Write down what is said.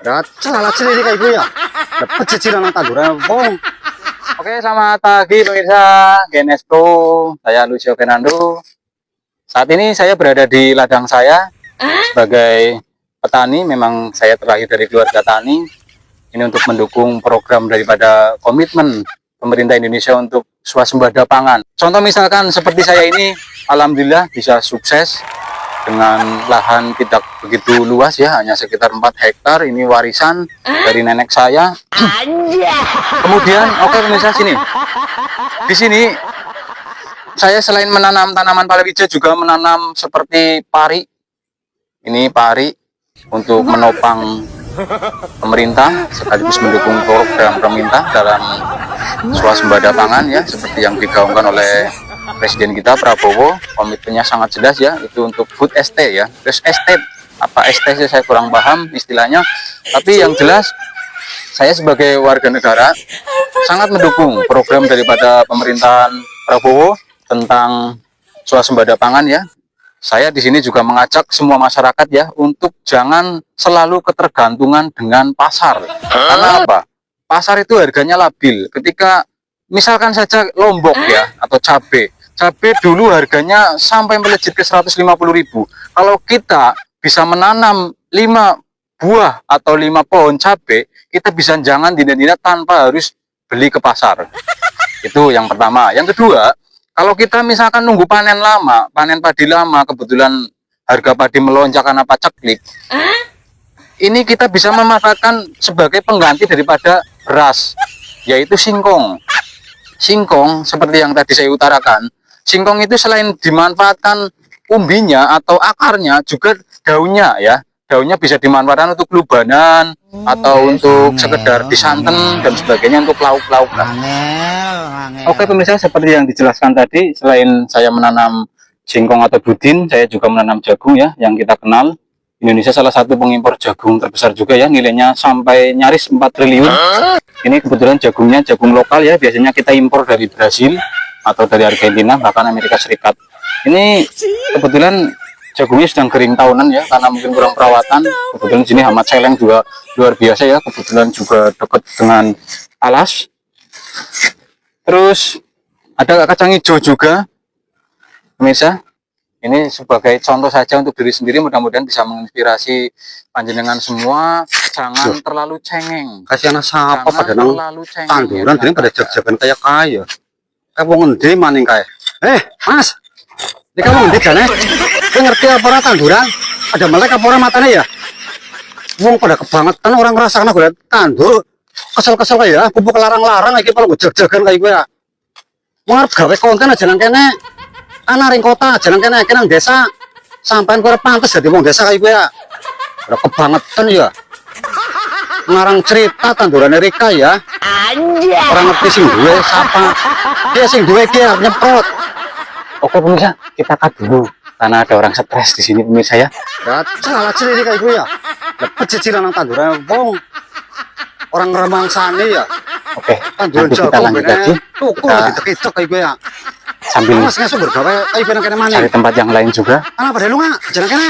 Ya, salah ini kayak gue ya. Dapat cicilan tanduran bong. Oke, selamat pagi pemirsa GNS Pro. Saya Lucio Fernando. Saat ini saya berada di ladang saya sebagai petani. Memang saya terlahir dari keluarga tani. Ini untuk mendukung program daripada komitmen pemerintah Indonesia untuk swasembada pangan. Contoh misalkan seperti saya ini, alhamdulillah bisa sukses dengan lahan tidak begitu luas ya, hanya sekitar 4 hektar. Ini warisan dari nenek saya. Kemudian, oke pemirsa, sini. Di sini saya selain menanam tanaman palawija juga menanam seperti pari. Ini pari untuk menopang pemerintah sekaligus mendukung program pemerintah dalam swasembada pangan ya, seperti yang digaungkan oleh Presiden kita Prabowo. Komitmennya sangat jelas ya, itu untuk food estate ya. Terus estate, apa estate saya kurang paham istilahnya, tapi yang jelas saya sebagai warga negara sangat mendukung program daripada pemerintahan Prabowo tentang swasembada pangan ya. Saya di sini juga mengajak semua masyarakat ya untuk jangan selalu ketergantungan dengan pasar. Karena apa? Pasar itu harganya labil. Ketika misalkan saja lombok ya atau cabai dulu harganya sampai melejit ke 150.000. Kalau kita bisa menanam 5 buah atau 5 pohon cabai, kita bisa jangan dina-dina tanpa harus beli ke pasar. Itu yang pertama. Yang kedua, kalau kita misalkan nunggu panen lama, panen padi lama, kebetulan harga padi melonjak karena paceklik, ini kita bisa memanfaatkan sebagai pengganti daripada beras, yaitu singkong. Singkong seperti yang tadi saya utarakan, singkong itu selain dimanfaatkan umbinya atau akarnya, juga daunnya ya. Daunnya bisa dimanfaatkan untuk lubanan atau untuk sekedar disanten dan sebagainya, untuk lauk-lauk. Oke pemirsa, seperti yang dijelaskan tadi, selain saya menanam singkong atau budin, saya juga menanam jagung ya, yang kita kenal. Indonesia salah satu pengimpor jagung terbesar juga ya, nilainya sampai nyaris 4 triliun. Ini kebetulan jagungnya jagung lokal ya, biasanya kita impor dari Brasil atau dari Argentina, bahkan Amerika Serikat. Ini kebetulan jagungnya sedang kering tahunan ya, karena mungkin kurang perawatan. Kebetulan sini hama celeng juga luar biasa ya, kebetulan juga dekat dengan alas. Terus ada kacang hijau juga pemirsa. Ini sebagai contoh saja untuk diri sendiri, mudah-mudahan bisa menginspirasi panjenengan semua. Jangan terlalu cengeng. Kasih anak siapa pada nang tanduran ini pada jag-jagan kayak kaya. Kayak wong ngendi maning kae. Mas. Ini kamu ngendi jane? Kowe ngerti apa ora tanduran? Ada melek apa ora matane ya? Wong pada kebangetan orang ngrasakno golek tandur. Kesel-kesel kayak ya, pupuk larang-larang iki kalau jag-jagan kayak gue ya. Wong arep gawe konten aja nang kene. Ana ring kota aja nang kene, nang desa. Sampean kowe pantes dadi wong desa kayak gue ya. Ora kebangetan ya. Ngarang cerita tanduran Rika ya. Orang ngerti sing duwe siapa. Dia sing duwe dia nyeprot. Oke pemirsa, kita cut dulu karena ada orang stres di sini pemirsa ya. Ya, salah ini kayak gue ya. Dapat cicilan nang tanduran bong. Orang remangsane ya. Oke, tanduran nanti kita lanjut lagi. Kita ditek-tek kayak gue ya. Sambil Mas ngesuk bergawe kayak kene-kene maneh. cari tempat yang lain juga. Ana pada lu enggak? Jangan kene.